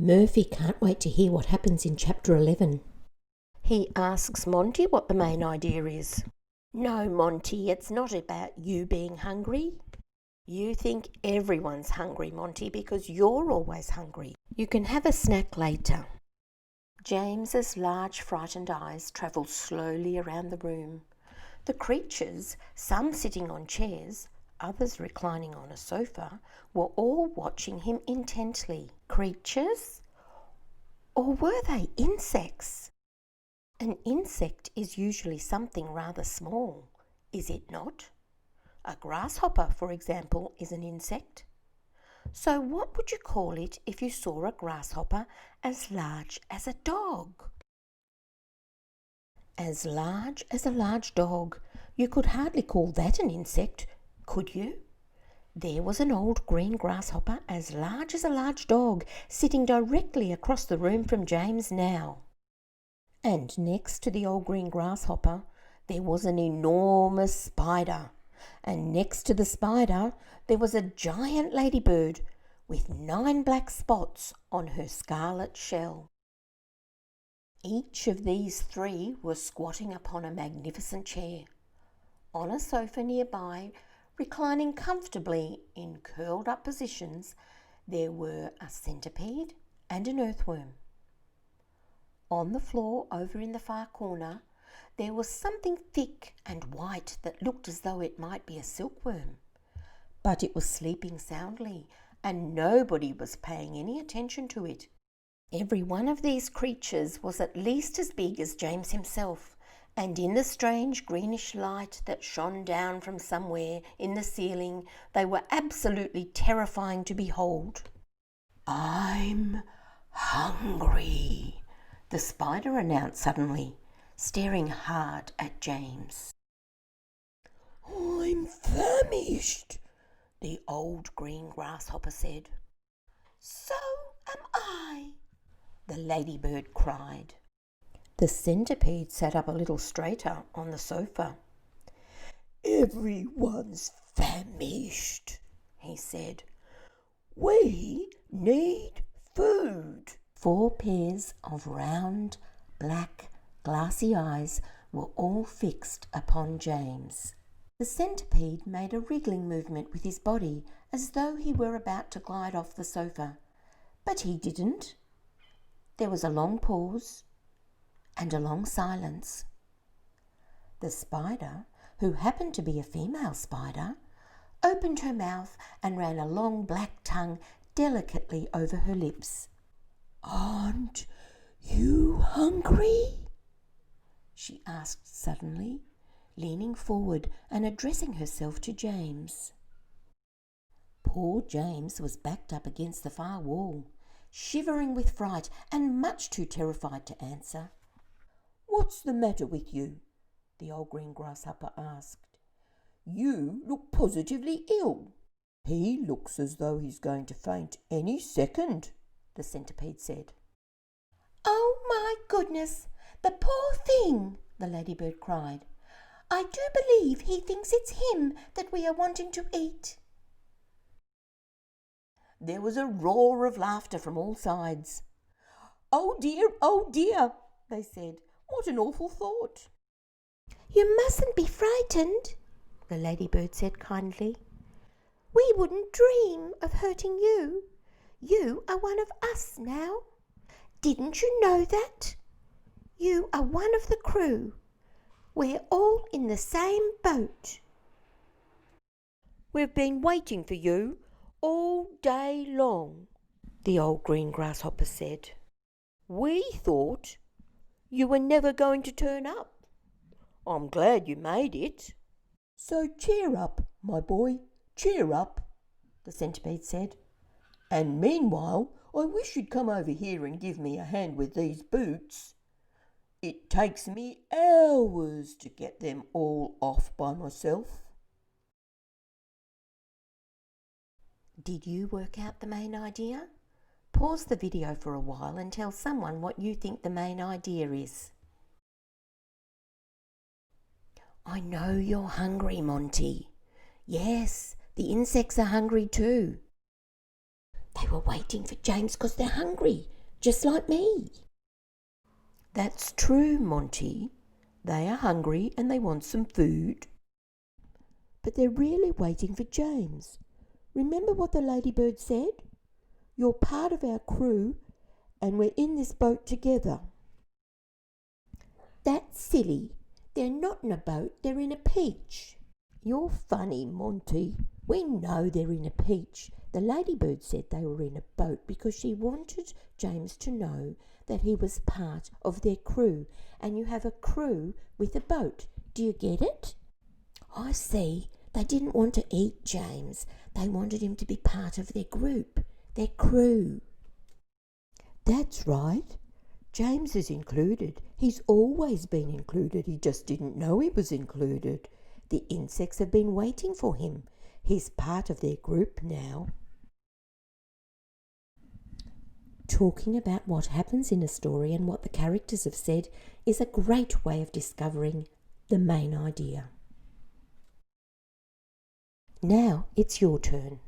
Murphy can't wait to hear what happens in Chapter 11. He asks Monty what the main idea is. No, Monty, it's not about you being hungry. You think everyone's hungry, Monty, because you're always hungry. You can have a snack later. James's large frightened eyes travel slowly around the room. The creatures, some sitting on chairs, others reclining on a sofa, were all watching him intently. Creatures? Or were they insects? An insect is usually something rather small, is it not? A grasshopper, for example, is an insect. So what would you call it if you saw a grasshopper as large as a dog? As large as a large dog. You could hardly call that an insect, could you? There was an old green grasshopper as large as a large dog, sitting directly across the room from James now. And next to the old green grasshopper, there was an enormous spider. And next to the spider, there was a giant ladybird with 9 black spots on her scarlet shell. Each of these 3 was squatting upon a magnificent chair. On a sofa nearby, reclining comfortably in curled-up positions, there were a centipede and an earthworm. On the floor over in the far corner, there was something thick and white that looked as though it might be a silkworm. But it was sleeping soundly, and nobody was paying any attention to it. Every one of these creatures was at least as big as James himself, and in the strange greenish light that shone down from somewhere in the ceiling, they were absolutely terrifying to behold. "I'm hungry," the spider announced suddenly, staring hard at James. "I'm famished," the old green grasshopper said. "So am I," the ladybird cried. The centipede sat up a little straighter on the sofa. "Everyone's famished," he said. "We need food." 4 pairs of round, black, glassy eyes were all fixed upon James. The centipede made a wriggling movement with his body as though he were about to glide off the sofa, but he didn't. There was a long pause and a long silence. The spider, who happened to be a female spider, opened her mouth and ran a long black tongue delicately over her lips. "Aren't you hungry?" she asked suddenly, leaning forward and addressing herself to James. Poor James was backed up against the far wall, shivering with fright and much too terrified to answer. "What's the matter with you?" the old green grasshopper asked. "You look positively ill." "He looks as though he's going to faint any second," the centipede said. "Oh, my goodness, the poor thing," the ladybird cried. "I do believe he thinks it's him that we are wanting to eat." There was a roar of laughter from all sides. "Oh dear," they said. "What an awful thought." "You mustn't be frightened," the ladybird said kindly. "We wouldn't dream of hurting you. You are one of us now. Didn't you know that? You are one of the crew. We're all in the same boat." "We've been waiting for you all day long," the old green grasshopper said. "We thought you were never going to turn up. I'm glad you made it." "So cheer up, my boy, cheer up," the centipede said. "And meanwhile, I wish you'd come over here and give me a hand with these boots. It takes me hours to get them all off by myself." Did you work out the main idea? Pause the video for a while and tell someone what you think the main idea is. I know you're hungry, Monty. Yes, the insects are hungry too. They were waiting for James because they're hungry, just like me. That's true, Monty. They are hungry and they want some food. But they're really waiting for James. Remember what the Ladybird said? You're part of our crew and we're in this boat together. That's silly. They're not in a boat, they're in a peach. You're funny, Monty. We know they're in a peach. The Ladybird said they were in a boat because she wanted James to know that he was part of their crew, and you have a crew with a boat. Do you get it? I see. They didn't want to eat James. They wanted him to be part of their group, their crew. That's right. James is included. He's always been included. He just didn't know he was included. The insects have been waiting for him. He's part of their group now. Talking about what happens in a story and what the characters have said is a great way of discovering the main idea. Now it's your turn.